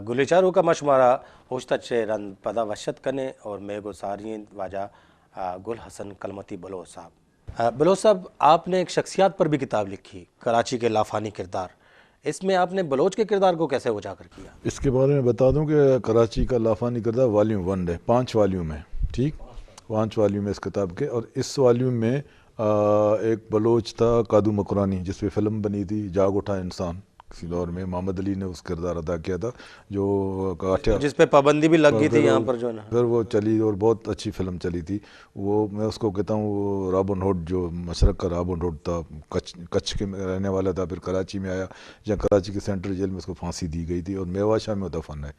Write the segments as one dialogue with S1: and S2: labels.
S1: گلیچاروں کا مشمارہ ہوشتچ رند پدا وشت کنے اور میگو سارین واجہ گل حسن کلمتی بلوچ صاحب. بلوچ صاحب آپ نے ایک شخصیات پر بھی کتاب لکھی، کراچی کے لافانی کردار. اس میں آپ نے بلوچ کے کردار کو کیسے اجاگر کیا؟
S2: اس کے بارے میں بتا دوں کہ کراچی کا لافانی کردار والیوم 1 ہے، 5 والیوم ہے، ٹھیک، 5 والیوم ہے اس کتاب کے. اور اس والیوم میں ایک بلوچ تھا قادو مکرانی، جس پہ فلم بنی تھی جاگ اٹھا انسان. کسی دور میں محمد علی نے اس کردار ادا کیا تھا، جو
S1: جس پہ پابندی بھی لگ گئی تھی یہاں پر جو ہے نا.
S2: پھر وہ چلی اور بہت اچھی فلم چلی تھی. وہ میں اس کو کہتا ہوں وہ رابن ہوڈ، جو مشرق کا رابن ہوڈ تھا، کچھ کے رہنے والا تھا، پھر کراچی میں آیا، جہاں کراچی کے سینٹرل جیل میں اس کو پھانسی دی گئی تھی، اور میوا شاہ میں دفن ہے.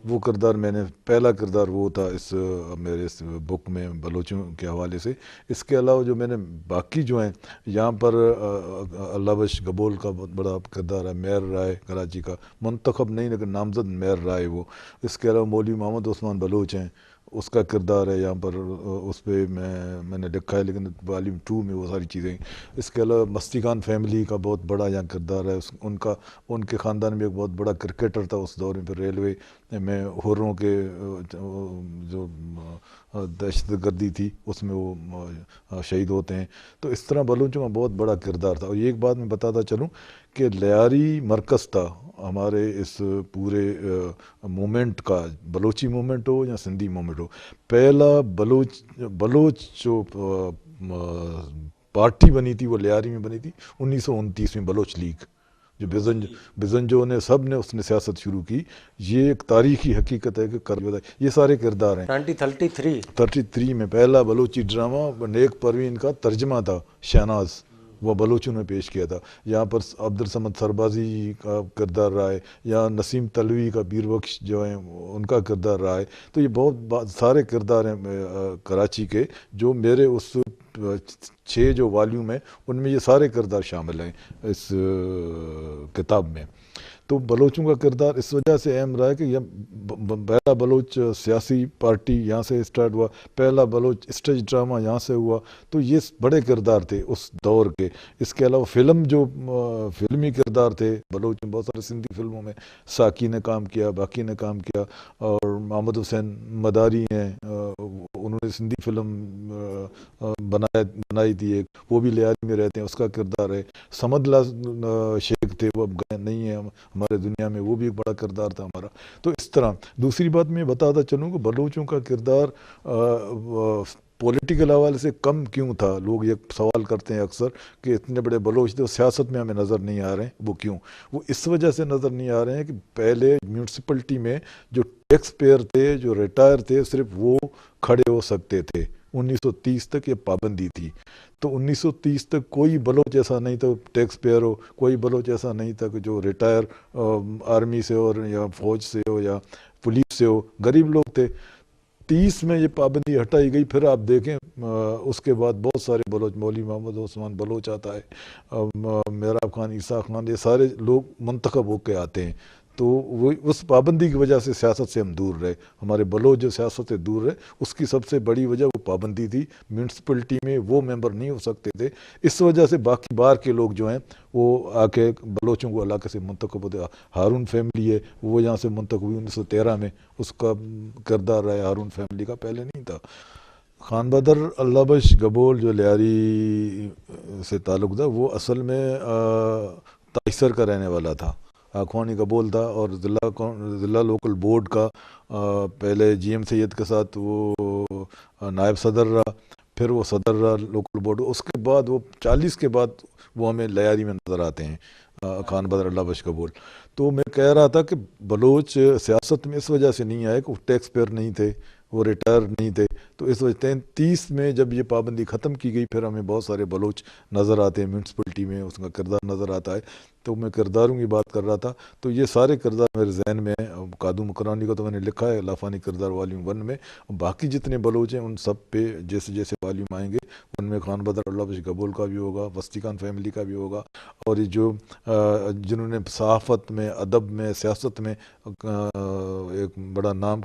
S2: وہ کردار میں نے پہلا کردار وہ تھا اس میرے اس بک میں بلوچوں کے حوالے سے. اس کے علاوہ جو میں نے باقی جو ہیں یہاں پر اللہ بخش گبول کا بہت بڑا کردار ہے، میر رائے کراچی کا، منتخب نہیں لیکن نامزد میر رائے وہ. اس کے علاوہ مولوی محمد عثمان بلوچ ہیں، اس کا کردار ہے یہاں پر، اس پہ میں نے لکھا ہے، لیکن والیوم 2 میں وہ ساری چیزیں ہیں. اس کے علاوہ مستی خان فیملی کا بہت بڑا یہاں کردار ہے. ان کے خاندان میں ایک بہت بڑا کرکٹر تھا اس دور میں. پھر ریلوے میں ہوروں کے جو دہشت گردی تھی اس میں وہ شہید ہوتے ہیں. تو اس طرح بلوچوں کا بہت بڑا کردار تھا. اور یہ ایک بات میں بتاتا چلوں کہ لیاری مرکز تھا ہمارے اس پورے مومنٹ کا، بلوچی مومنٹ ہو یا سندھی مومنٹ ہو. پہلا بلوچ جو پارٹی بنی تھی وہ لیاری میں بنی تھی 1929 میں، بلوچ لیگ، جو بزنجو نے سب نے اس نے سیاست شروع کی. یہ ایک تاریخی حقیقت ہے کہ یہ سارے کردار ہیں. 1933 میں پہلا بلوچی ڈرامہ نیک پروین کا ترجمہ تھا، شہناز، وہ بلوچوں نے پیش کیا تھا. یہاں پر عبدالصمد سربازی کا کردار رہا ہے، یا نسیم تلوی کا بیر بخش جو ہیں ان کا کردار رہا ہے. تو یہ بہت سارے کردار ہیں کراچی کے، جو میرے اس 6 جو والیوم ہیں ان میں یہ سارے کردار شامل ہیں اس کتاب میں. تو بلوچوں کا کردار اس وجہ سے اہم رہا ہے کہ یہ پہلا بلوچ سیاسی پارٹی یہاں سے اسٹارٹ ہوا، پہلا بلوچ اسٹیج ڈرامہ یہاں سے ہوا. تو یہ بڑے کردار تھے اس دور کے. اس کے علاوہ فلمی کردار تھے بلوچ میں، بہت سارے سندھی فلموں میں ساکی نے کام کیا، باقی نے کام کیا. اور محمد حسین مداری ہیں، انہوں نے سندھی فلم بنائی تھی ایک، وہ بھی لیاری میں رہتے ہیں، اس کا کردار ہے. سمد اللہ شیخ تھے، وہ اب گئے نہیں ہیں ہمارے دنیا میں، وہ بھی ایک بڑا کردار تھا ہمارا. تو اس طرح دوسری بات میں بتاتا چلوں کہ بلوچوں کا کردار پولیٹیکل حوالے سے کم کیوں تھا. لوگ یہ سوال کرتے ہیں اکثر کہ اتنے بڑے بلوچ تھے، سیاست میں ہمیں نظر نہیں آ رہے ہیں. وہ کیوں؟ وہ اس وجہ سے نظر نہیں آ رہے ہیں کہ پہلے میونسپلٹی میں جو ٹیکس پیئر تھے، جو ریٹائر تھے، صرف وہ کھڑے ہو سکتے تھے. 1930 تک یہ پابندی تھی. تو 1930 تک کوئی بلوچ ایسا نہیں تھا ٹیکس پیئر ہو، کوئی بلوچ ایسا نہیں تھا کہ جو ریٹائر آرمی سے ہو یا فوج سے ہو یا پولیس سے ہو، غریب لوگ تھے. 30 میں یہ پابندی ہٹائی گئی. پھر آپ دیکھیں اس کے بعد بہت سارے بلوچ، مولوی محمد عثمان بلوچ آتا ہے، میراب خان، عیسیٰ خان، یہ سارے لوگ منتخب ہو کے آتے ہیں. تو وہ اس پابندی کی وجہ سے سیاست سے ہم دور رہے. ہمارے بلوچ جو سیاست سے دور رہے، اس کی سب سے بڑی وجہ وہ پابندی تھی. میونسپلٹی میں وہ ممبر نہیں ہو سکتے تھے. اس وجہ سے باقی بار کے لوگ جو ہیں وہ آ کے بلوچوں کو علاقے سے منتخب ہوتے. ہارون فیملی ہے، وہ یہاں سے منتخب ہوئی 1913 میں. اس کا کردار رہا ہے ہارون فیملی کا، پہلے نہیں تھا. خان بدر اللہ بخش گبول جو لیاری سے تعلق تھا، وہ اصل میں تائسر کا رہنے والا تھا، آکھوانی گبول تھا. اور ضلع لوکل بورڈ کا پہلے جی ایم سید کے ساتھ وہ نائب صدر رہا، پھر وہ صدر رہا لوکل بورڈ. اس کے بعد وہ 40 کے بعد وہ ہمیں لیاری میں نظر آتے ہیں، خان بدر اللہ بخش گبول. تو میں کہہ رہا تھا کہ بلوچ سیاست میں اس وجہ سے نہیں آئے کہ وہ ٹیکس پیئر نہیں تھے، وہ ریٹائر نہیں تھے. تو اس وجہ 33 میں جب یہ پابندی ختم کی گئی، پھر ہمیں بہت سارے بلوچ نظر آتے ہیں میونسپلٹی میں، اس کا کردار نظر آتا ہے. تو میں کرداروں کی بات کر رہا تھا. تو یہ سارے کردار میرے ذہن میں ہیں. قادو مکرانی کو تو میں نے لکھا ہے لافانی کردار والیوم 1 میں. باقی جتنے بلوچ ہیں ان سب پہ جیسے جیسے والیوم آئیں گے ان میں خان بدر اللہ بخش گبول کا بھی ہوگا، مستی خان فیملی کا بھی ہوگا. اور یہ جو جنہوں نے صحافت میں، ادب میں، سیاست میں ایک بڑا نام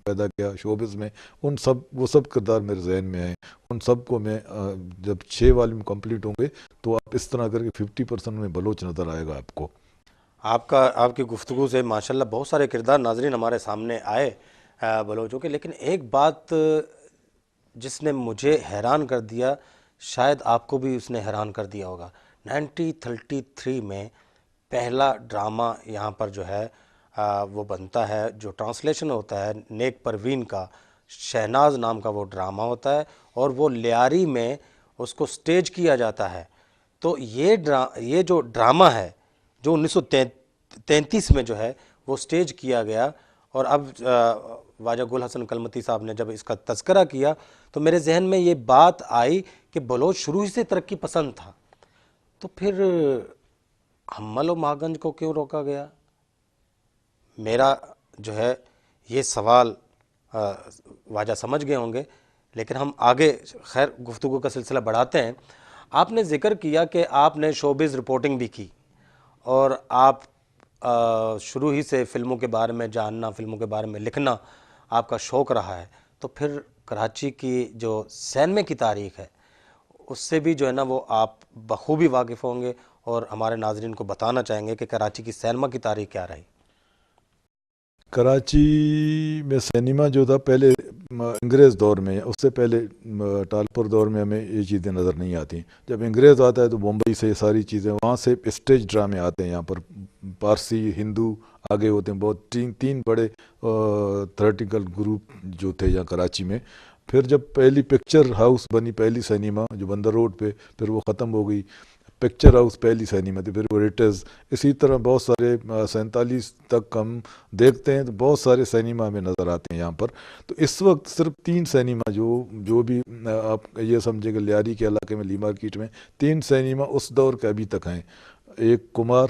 S2: پیدا کیا شوبز میں، وہ سب کردار میرے ذہن میں ہیں. ان سب کو میں جب 6 والیوم کمپلیٹ ہوں گے تو آپ اس طرح کر کے 50% میں بلوچ نظر آئے گا آپ کو.
S1: آپ کی گفتگو سے ماشاءاللہ بہت سارے کردار ناظرین ہمارے سامنے آئے بلوچوں کے، لیکن ایک بات جس نے مجھے حیران کر دیا، شاید آپ کو بھی اس نے حیران کر دیا ہوگا۔ 1933 میں پہلا ڈرامہ یہاں پر جو ہے وہ بنتا ہے، جو ٹرانسلیشن ہوتا ہے نیک پروین کا، شہناز نام کا وہ ڈرامہ ہوتا ہے، اور وہ لیاری میں اس کو سٹیج کیا جاتا ہے۔ تو یہ جو ڈرامہ ہے جو 1933 میں جو ہے وہ سٹیج کیا گیا، اور اب خواجہ گل حسن کلمتی صاحب نے جب اس کا تذکرہ کیا تو میرے ذہن میں یہ بات آئی کہ بلوچ شروع ہی سے ترقی پسند تھا، تو پھر حمل و مہاگنج کو کیوں روکا گیا؟ میرا جو ہے یہ سوال واجہ سمجھ گئے ہوں گے، لیکن ہم آگے خیر گفتگو کا سلسلہ بڑھاتے ہیں۔ آپ نے ذکر کیا کہ آپ نے شوبز رپورٹنگ بھی کی، اور آپ شروع ہی سے فلموں کے بارے میں جاننا، فلموں کے بارے میں لکھنا آپ کا شوق رہا ہے، تو پھر کراچی کی جو سینمے کی تاریخ ہے اس سے بھی جو ہے نا وہ آپ بخوبی واقف ہوں گے، اور ہمارے ناظرین کو بتانا چاہیں گے کہ کراچی کی سینما کی تاریخ کیا رہی۔
S2: کراچی میں سینما جو تھا پہلے انگریز دور میں، اس سے پہلے ٹالپور دور میں ہمیں یہ چیزیں نظر نہیں آتی۔ جب انگریز آتا ہے تو بمبئی سے یہ ساری چیزیں، وہاں سے اسٹیج ڈرامے آتے ہیں، یہاں پر پارسی ہندو آگے ہوتے ہیں، بہت تین بڑے تھیٹریکل گروپ جو تھے یہاں کراچی میں۔ پھر جب پہلی پکچر ہاؤس بنی، پہلی سینما جو بندر روڈ پہ، پھر وہ ختم ہو گئی، پکچر ہاؤس پہلی سینما تھی، پھر وہ ریٹرز، اسی طرح بہت سارے 47 تک ہم دیکھتے ہیں تو بہت سارے سینما ہمیں نظر آتے ہیں یہاں پر۔ تو اس وقت صرف 3 سینما جو بھی آپ یہ سمجھے کہ لیاری کے علاقے میں لی مارکیٹ میں 3 سینما اس دور کے ابھی تک ہیں۔ ایک کمار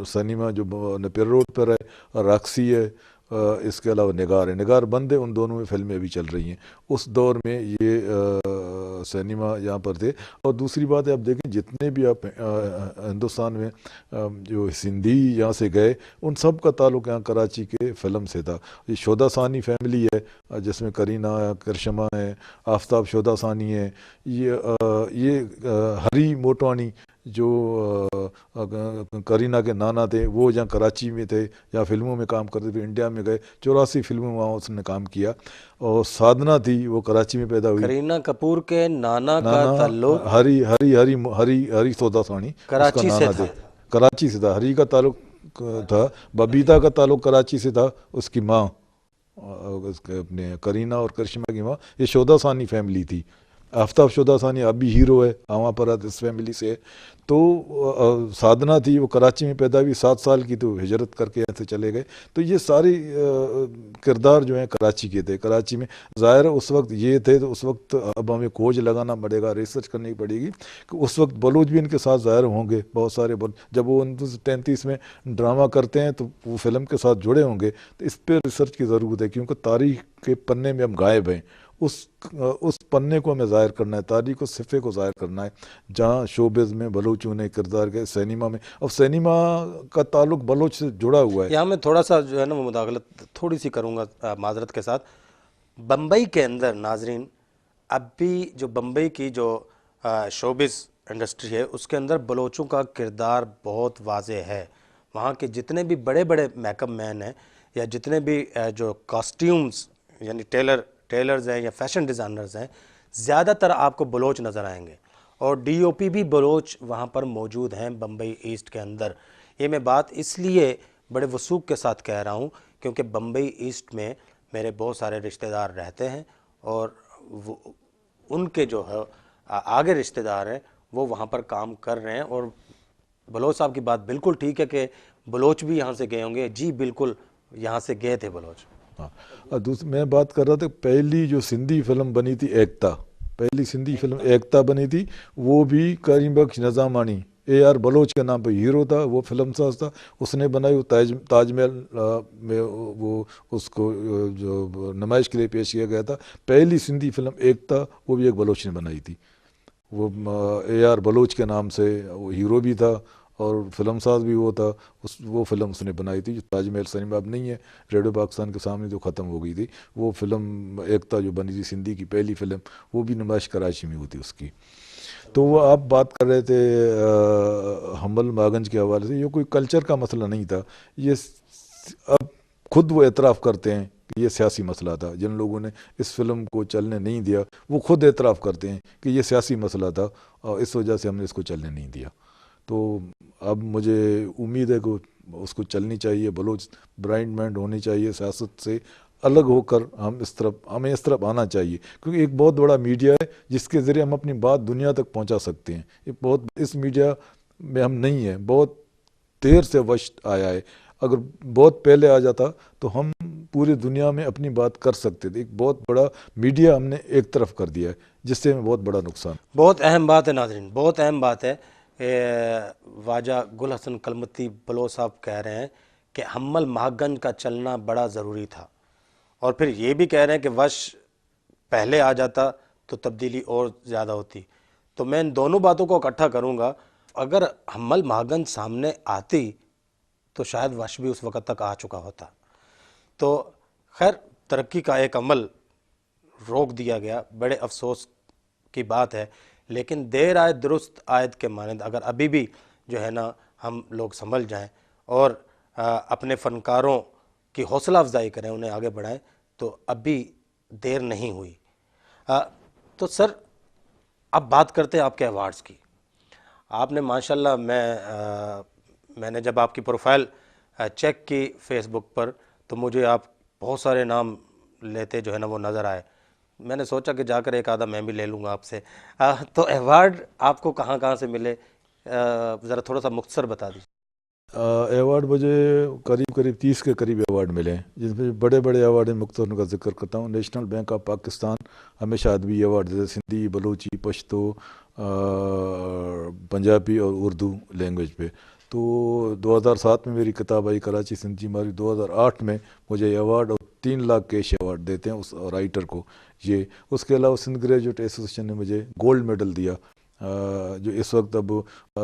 S2: سینما جو نپیر روڈ پر ہے، اور راکسی ہے، اس کے علاوہ نگار بند ہے، ان دونوں میں فلمیں ابھی چل رہی ہیں۔ اس دور میں یہ سینما یہاں پر تھے۔ اور دوسری بات ہے، آپ دیکھیں جتنے بھی آپ ہندوستان میں جو سندھی یہاں سے گئے، ان سب کا تعلق یہاں کراچی کے فلم سے تھا۔ یہ شودا ثانی فیملی ہے جس میں کرینہ کرشمہ ہے، آفتاب شودا ثانی ہے، یہ ہری موٹوانی جو کرینہ کے نانا تھے، وہ جہاں کراچی میں تھے، جہاں فلموں میں کام کرتے تھے، انڈیا میں گئے 84 فلموں وہاں اس نے کام کیا۔ اور سادھنا تھی، وہ کراچی میں پیدا ہوئی۔
S1: کرینہ کپور کے نانا کا
S2: نانا
S1: تعلق
S2: ہری سودا ثانی اس کا
S1: کراچی سے
S2: نانا
S1: تھا۔
S2: تھے، کراچی سے تھا۔ ہری کا تعلق تھا، ببیتا کا تعلق کراچی سے تھا، اس کی ماں اس کے اپنے کرینہ اور کرشمہ کی ماں، یہ شودا ثانی فیملی تھی۔ آفتاب شودا ثانی اب بھی ہیرو ہے، آواں پر اس فیملی سے۔ تو سادھنا تھی، وہ کراچی میں پیدا ہوئی، 7 سال کی تو ہجرت کر کے یہاں سے چلے گئے۔ تو یہ سارے کردار جو ہیں کراچی کے تھے۔ کراچی میں ظاہر ہے اس وقت یہ تھے، تو اس وقت اب ہمیں کھوج لگانا پڑے گا، ریسرچ کرنی پڑے گی کہ اس وقت بلوچ بھی ان کے ساتھ ظاہر ہوں گے، بہت سارے جب وہ 1933 میں ڈرامہ کرتے ہیں تو وہ فلم کے ساتھ جڑے ہوں گے۔ تو اس پہ ریسرچ کی ضرورت ہے، کیونکہ تاریخ کے پنے میں ہم غائب ہیں۔ اس پنے کو ہمیں ظاہر کرنا ہے، تاریخ و صفحے کو ظاہر کرنا ہے، جہاں شوبز میں بلوچوں نے کردار کے، سینما میں، اور سینما کا تعلق بلوچ سے جڑا ہوا ہے۔
S1: یہاں میں تھوڑا سا جو ہے نا وہ مداخلت تھوڑی سی کروں گا معذرت کے ساتھ۔ بمبئی کے اندر ناظرین اب بھی جو بمبئی کی جو شوبز انڈسٹری ہے اس کے اندر بلوچوں کا کردار بہت واضح ہے۔ وہاں کے جتنے بھی بڑے بڑے میک اپ مین ہیں، یا جتنے بھی جو کاسٹیومز یعنی ٹیلرز ہیں یا فیشن ڈیزائنرز ہیں، زیادہ تر آپ کو بلوچ نظر آئیں گے، اور ڈی او پی بھی بلوچ وہاں پر موجود ہیں بمبئی ایسٹ کے اندر۔ یہ میں بات اس لیے بڑے وثوق کے ساتھ کہہ رہا ہوں کیونکہ بمبئی ایسٹ میں میرے بہت سارے رشتہ دار رہتے ہیں، اور ان کے جو ہے آگے رشتہ دار ہیں وہ وہاں پر کام کر رہے ہیں۔ اور بلوچ صاحب کی بات بالکل ٹھیک ہے کہ بلوچ بھی یہاں سے گئے ہوں گے، جی بالکل یہاں سے گئے تھے بلوچ۔
S2: ہاں، میں بات کر رہا تھا، پہلی جو سندھی فلم بنی تھی ایکتا، پہلی سندھی فلم ایکتا بنی تھی، وہ بھی کریم بخش نظامانی AR بلوچ کے نام پہ ہیرو تھا، وہ فلم ساز تھا، اس نے بنائی۔ وہ تاج محل میں وہ اس کو جو نمائش کے لیے پیش کیا گیا تھا، پہلی سندھی فلم ایکتا، وہ بھی ایک بلوچ نے بنائی تھی۔ وہ AR بلوچ کے نام سے وہ ہیرو بھی تھا اور فلم ساز بھی وہ تھا۔ وہ فلم اس نے بنائی تھی، جو تاج محل سنیما اب نہیں ہے، ریڈیو پاکستان کے سامنے جو ختم ہو گئی تھی، وہ فلم ایکتا جو بنی تھی سندھی کی پہلی فلم، وہ بھی نمائش کراچی میں ہوتی اس کی۔ تو وہ آپ بات کر رہے تھے حمل ماگنج کے حوالے سے، یہ کوئی کلچر کا مسئلہ نہیں تھا، یہ اب خود وہ اعتراف کرتے ہیں کہ یہ سیاسی مسئلہ تھا. جن لوگوں نے اس فلم کو چلنے نہیں دیا وہ خود اعتراف کرتے ہیں کہ یہ سیاسی مسئلہ تھا اور اس وجہ سے ہم نے اس کو چلنے نہیں دیا. تو اب مجھے امید ہے کہ اس کو چلنی چاہیے. بلوچ برائنڈ مائنڈ ہونی چاہیے، سیاست سے الگ ہو کر ہمیں اس طرف آنا چاہیے، کیونکہ ایک بہت بڑا میڈیا ہے جس کے ذریعے ہم اپنی بات دنیا تک پہنچا سکتے ہیں. اس میڈیا میں ہم نہیں ہیں، بہت دیر سے وقت آیا ہے. اگر بہت پہلے آ جاتا تو ہم پوری دنیا میں اپنی بات کر سکتے تھے. ایک بہت بڑا میڈیا ہم نے ایک طرف کر دیا ہے جس سے ہمیں بہت بڑا نقصان.
S1: بہت اہم بات ہے ناظرین، بہت اہم بات ہے. خواجہ گل حسن کلمتی بلوچ صاحب کہہ رہے ہیں کہ حمل مہاگن کا چلنا بڑا ضروری تھا، اور پھر یہ بھی کہہ رہے ہیں کہ وش پہلے آ جاتا تو تبدیلی اور زیادہ ہوتی. تو میں ان دونوں باتوں کو اکٹھا کروں گا. اگر حمل مہاگن سامنے آتی تو شاید وش بھی اس وقت تک آ چکا ہوتا. تو خیر، ترقی کا ایک عمل روک دیا گیا، بڑے افسوس کی بات ہے. لیکن دیر آئے درست آیت کے مانند اگر ابھی بھی جو ہے نا ہم لوگ سنبھل جائیں اور اپنے فنکاروں کی حوصلہ افزائی کریں، انہیں آگے بڑھائیں، تو ابھی دیر نہیں ہوئی. تو سر، اب بات کرتے ہیں آپ کے ایوارڈز کی. آپ نے ماشاءاللہ میں نے جب آپ کی پروفائل چیک کی فیس بک پر تو مجھے آپ بہت سارے نام لیتے جو ہے نا وہ نظر آئے. میں نے سوچا کہ جا کر ایک آدھا میں بھی لے لوں گا آپ سے. تو ایوارڈ آپ کو کہاں کہاں سے ملے، ذرا تھوڑا سا مختصر بتا دیجیے.
S2: ایوارڈ مجھے قریب 30 کے قریب ایوارڈ ملے ہیں، جس میں بڑے بڑے ایوارڈ ہیں. مختصر ان کا ذکر کرتا ہوں. نیشنل بینک آف پاکستان ہمیشہ ادبی ایوارڈ دیتے، سندھی، بلوچی، پشتو، پنجابی اور اردو لینگویج پہ. تو 2007 میں میری کتاب آئی کراچی سندھی ماری. 2008 میں مجھے ایوارڈ اور 3 لاکھ کیش ایوارڈ دیتے ہیں اس رائٹر کو. یہ اس کے علاوہ سندھ گریجویٹ ایسوسیشن نے مجھے گولڈ میڈل دیا، جو اس وقت اب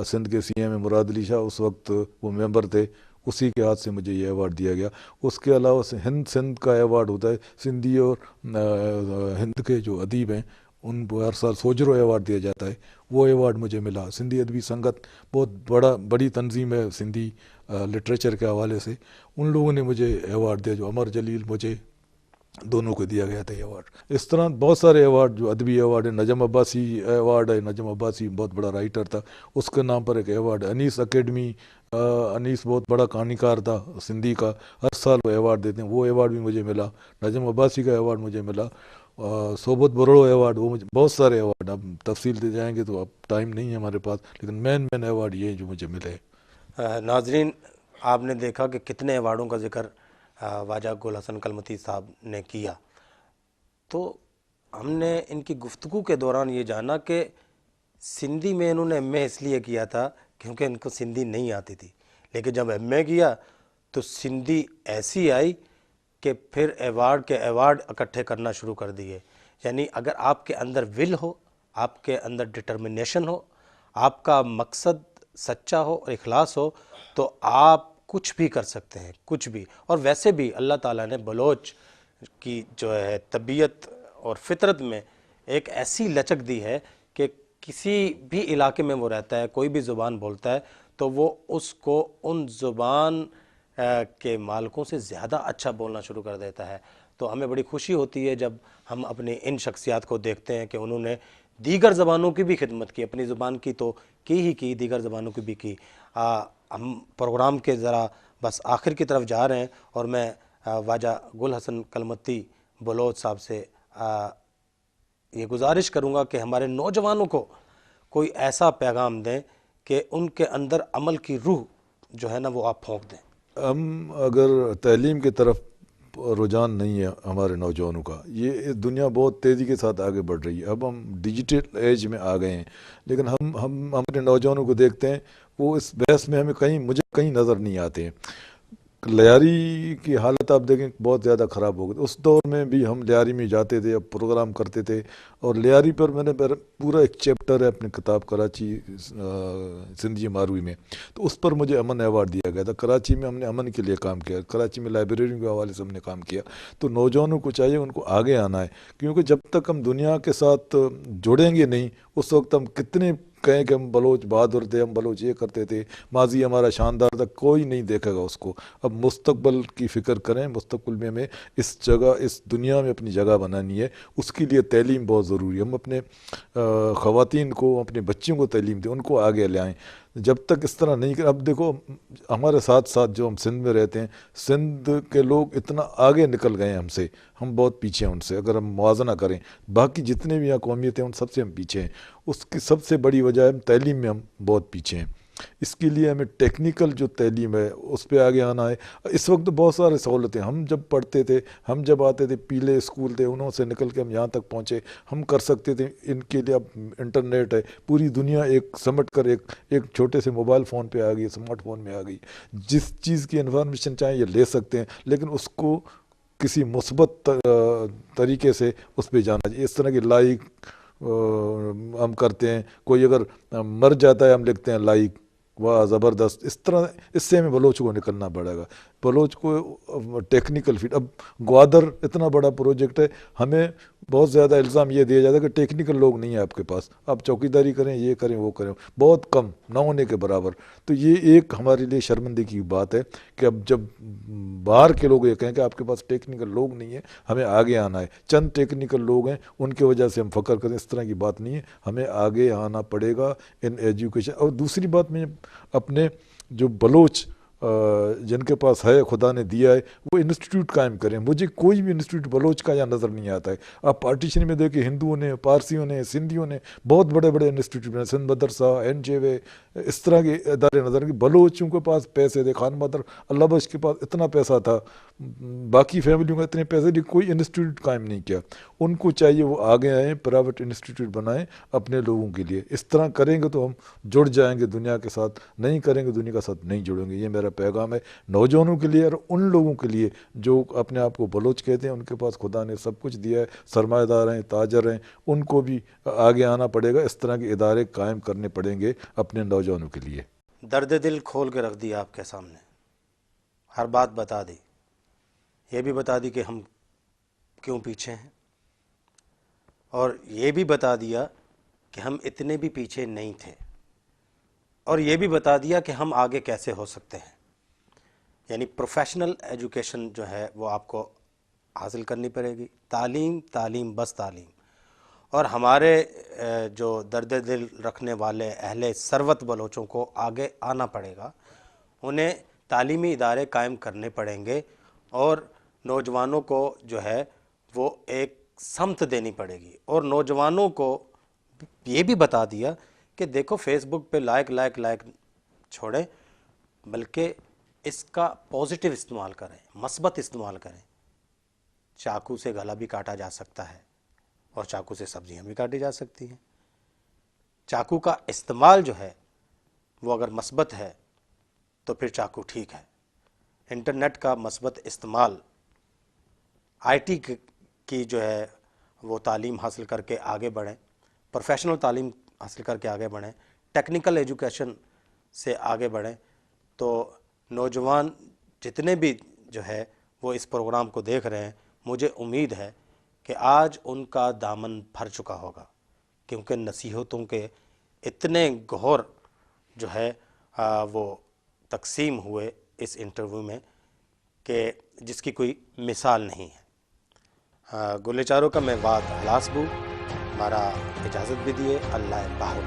S2: سندھ کے سی ایم مراد علی شاہ اس وقت وہ ممبر تھے، اسی کے ہاتھ سے مجھے یہ ایوارڈ دیا گیا. اس کے علاوہ سندھ کا ایوارڈ ہوتا ہے، سندھی اور ہند کے جو ادیب ہیں ان کو ہر سال سوجرو ایوارڈ دیا جاتا ہے، وہ ایوارڈ مجھے ملا. سندھی ادبی سنگت بہت بڑی تنظیم ہے سندھی لٹریچر کے حوالے سے، ان لوگوں نے مجھے ایوارڈ دیا. جو عمر جلیل، مجھے دونوں کو دیا گیا تھا ایوارڈ. اس طرح بہت سارے ایوارڈ جو ادبی ایوارڈ ہے. نجم عباسی ایوارڈ ہے، نجم عباسی بہت بڑا رائٹر تھا، اس کے نام پر ایک ایوارڈ. انیس اکیڈمی، انیس بہت بڑا کہانیکار تھا سندھی کا، ہر سال وہ ایوارڈ دیتے ہیں، وہ ایوارڈ بھی مجھے ملا. نجم عباسی کا ایوارڈ مجھے ملا. صوبت برڑو ایوارڈ، وہ مجھے بہت سارے ایوارڈ، اب تفصیل دے جائیں گے تو اب ٹائم نہیں ہے ہمارے پاس، لیکن مین ایوارڈ یہ جو مجھے ملے.
S1: ناظرین، آپ نے دیکھا کہ کتنے ایوارڈوں کا ذکر خواجہ گل حسن کلمتی صاحب نے کیا. تو ہم نے ان کی گفتگو کے دوران یہ جانا کہ سندھی میں انہوں نے ایم اے اس لیے کیا تھا کیونکہ ان کو سندھی نہیں آتی تھی، لیکن جب ایم اے کیا تو سندھی ایسی آئی کہ پھر ایوارڈ کے ایوارڈ اکٹھے کرنا شروع کر دیے. یعنی اگر آپ کے اندر ول ہو، آپ کے اندر ڈٹرمنیشن ہو، آپ کا مقصد سچا ہو اور اخلاص ہو، تو آپ کچھ بھی کر سکتے ہیں، کچھ بھی. اور ویسے بھی اللہ تعالیٰ نے بلوچ کی جو ہے طبیعت اور فطرت میں ایک ایسی لچک دی ہے کہ کسی بھی علاقے میں وہ رہتا ہے، کوئی بھی زبان بولتا ہے تو وہ اس کو ان زبان کے مالکوں سے زیادہ اچھا بولنا شروع کر دیتا ہے. تو ہمیں بڑی خوشی ہوتی ہے جب ہم اپنی ان شخصیات کو دیکھتے ہیں کہ انہوں نے دیگر زبانوں کی بھی خدمت کی، اپنی زبان کی تو کی دیگر زبانوں کی بھی کی. ہم پروگرام کے ذرا بس آخر کی طرف جا رہے ہیں، اور میں خواجہ گل حسن کلمتی بلوچ صاحب سے یہ گزارش کروں گا کہ ہمارے نوجوانوں کو کوئی ایسا پیغام دیں کہ ان کے اندر عمل کی روح جو ہے نا وہ آپ پھونک دیں.
S2: ہم اگر تعلیم کی طرف رجحان نہیں ہے ہمارے نوجوانوں کا، یہ دنیا بہت تیزی کے ساتھ آگے بڑھ رہی ہے، اب ہم ڈیجیٹل ایج میں آ گئے ہیں، لیکن ہم اپنے نوجوانوں کو دیکھتے ہیں وہ اس بحث میں مجھے کہیں نظر نہیں آتے ہیں. لیاری کی حالت آپ دیکھیں بہت زیادہ خراب ہو گئی. اس دور میں بھی ہم لیاری میں جاتے تھے, اب پروگرام کرتے تھے, اور لیاری پر میں نے پورا ایک چیپٹر ہے اپنی کتاب کراچی زندگی ماروی میں, تو اس پر مجھے امن ایوارڈ دیا گیا تھا. کراچی میں ہم نے امن کے لیے کام کیا, کراچی میں لائبریریوں کے حوالے سے ہم نے کام کیا. تو نوجوانوں کو چاہیے ان کو آگے آنا ہے, کیونکہ جب تک ہم دنیا کے ساتھ جڑیں گے نہیں, اس وقت ہم کتنے کہیں کہ ہم بلوچ بہادر تھے, ہم بلوچ یہ کرتے تھے, ماضی ہمارا شاندار تھا, کوئی نہیں دیکھے گا اس کو. اب مستقبل کی فکر کریں, مستقبل میں ہمیں اس جگہ, اس دنیا میں اپنی جگہ بنانی ہے. اس کے لیے تعلیم بہت ضروری ہے. ہم اپنے خواتین کو, اپنے بچوں کو تعلیم دیں, ان کو آگے لے آئیں. جب تک اس طرح نہیں کریں, اب دیکھو ہمارے ساتھ ساتھ جو ہم سندھ میں رہتے ہیں, سندھ کے لوگ اتنا آگے نکل گئے ہیں ہم سے, ہم بہت پیچھے ہیں ان سے. اگر ہم موازنہ کریں باقی جتنے بھی یہاں قومیتیں ہیں ان سب سے ہم پیچھے ہیں. اس کی سب سے بڑی وجہ ہے تعلیم میں ہم بہت پیچھے ہیں. اس کے لیے ہمیں ٹیکنیکل جو تعلیم ہے اس پہ آگے آنا ہے. اس وقت بہت سارے سہولتیں, ہم جب پڑھتے تھے, ہم جب آتے تھے, پیلے اسکول تھے, انہوں سے نکل کے ہم یہاں تک پہنچے, ہم کر سکتے تھے. ان کے لیے اب انٹرنیٹ ہے, پوری دنیا ایک سمٹ کر ایک چھوٹے سے موبائل فون پہ آ گئی, اسمارٹ فون میں آ گئی. جس چیز کی انفارمیشن چاہیں یہ لے سکتے ہیں, لیکن اس کو کسی مثبت طریقے سے اس پہ جانا چاہیے. اس طرح کی لائک ہم کرتے ہیں, کوئی اگر مر جاتا ہے ہم لکھتے ہیں لائک, واہ زبردست. اس طرح اس سے ہمیں بلوچ کو نکلنا پڑے گا. بلوچ کو ٹیکنیکل فیلڈ, اب گوادر اتنا بڑا پروجیکٹ ہے, ہمیں بہت زیادہ الزام یہ دیا جاتا ہے کہ ٹیکنیکل لوگ نہیں ہیں آپ کے پاس, آپ چوکیداری کریں, یہ کریں, وہ کریں, بہت کم, نہ ہونے کے برابر. تو یہ ایک ہمارے لیے شرمندگی کی بات ہے کہ اب جب باہر کے لوگ یہ کہیں کہ آپ کے پاس ٹیکنیکل لوگ نہیں ہیں, ہمیں آگے آنا ہے. چند ٹیکنیکل لوگ ہیں, ان کی وجہ سے ہم فخر کریں, اس طرح کی بات نہیں ہے. ہمیں آگے آنا پڑے گا ان ایجوکیشن. اور دوسری بات, میں اپنے جو بلوچ جن کے پاس ہے, خدا نے دیا ہے, وہ انسٹیٹیوٹ قائم کریں. مجھے کوئی بھی انسٹیٹیوٹ بلوچ کا یہاں نظر نہیں آتا ہے. آپ پارٹیشن میں دیکھیں, ہندوؤں نے, پارسیوں نے, سندھیوں نے بہت بڑے بڑے انسٹیٹیوٹ ہیں, سندھ مدرسہ, این جے وے, اس طرح کے ادارے نظر آئیں. بلوچوں کے پاس پیسے تھے, خان مادر اللہ بخش کے پاس اتنا پیسہ تھا, باقی فیملیوں کا اتنے پیسے تھے, کوئی انسٹیٹیوٹ قائم نہیں کیا. ان کو چاہیے وہ آگے آئیں, پرائیویٹ انسٹیٹیوٹ بنائیں اپنے لوگوں کے لیے. اس طرح کریں گے تو ہم جڑ جائیں گے دنیا کے ساتھ, نہیں کریں گے دنیا کے ساتھ نہیں جڑیں گے. یہ میرا پیغام ہے نوجوانوں کے لیے اور ان لوگوں کے لیے جو اپنے آپ کو بلوچ کہتے ہیں. ان کے پاس خدا نے سب کچھ دیا ہے, سرمایہ دار ہیں, تاجر ہیں, ان کو بھی آگے آنا پڑے گا. اس طرح کے ادارے قائم کرنے پڑیں گے اپنے نوجوانوں کے لیے.
S1: درد دل کھول کے رکھ دیا آپ کے سامنے, ہر بات بتا دی, یہ بھی بتا دی کہ ہم کیوں پیچھے ہیں, اور یہ بھی بتا دیا کہ ہم اتنے بھی پیچھے نہیں تھے, اور یہ بھی بتا دیا کہ ہم آگے کیسے ہو سکتے ہیں. یعنی پروفیشنل ایجوکیشن جو ہے وہ آپ کو حاصل کرنی پڑے گی. تعلیم, تعلیم, بس تعلیم. اور ہمارے جو درد دل رکھنے والے اہل ثروت بلوچوں کو آگے آنا پڑے گا, انہیں تعلیمی ادارے قائم کرنے پڑیں گے, اور نوجوانوں کو جو ہے وہ ایک سمت دینی پڑے گی. اور نوجوانوں کو یہ بھی بتا دیا کہ دیکھو فیس بک پہ لائک چھوڑیں, بلکہ اس کا پازیٹیو استعمال کریں, مثبت استعمال کریں. چاقو سے گلا بھی کاٹا جا سکتا ہے, اور چاقو سے سبزیاں بھی کاٹی جا سکتی ہیں. چاقو کا استعمال جو ہے وہ اگر مثبت ہے تو پھر چاقو ٹھیک ہے. انٹرنیٹ کا مثبت استعمال, آئی ٹی کی جو ہے وہ تعلیم حاصل کر کے آگے بڑھیں, پروفیشنل تعلیم حاصل کر کے آگے بڑھیں, ٹیکنیکل ایجوکیشن سے آگے بڑھیں. تو نوجوان جتنے بھی جو ہے وہ اس پروگرام کو دیکھ رہے ہیں, مجھے امید ہے کہ آج ان کا دامن بھر چکا ہوگا, کیونکہ نصیحتوں کے اتنے گہر جو ہے وہ تقسیم ہوئے اس انٹرویو میں کہ جس کی کوئی مثال نہیں ہے. گلے چاروں کا میں وعد خلاص بو, ہمارا اجازت بھی دیے, اللہ باہو.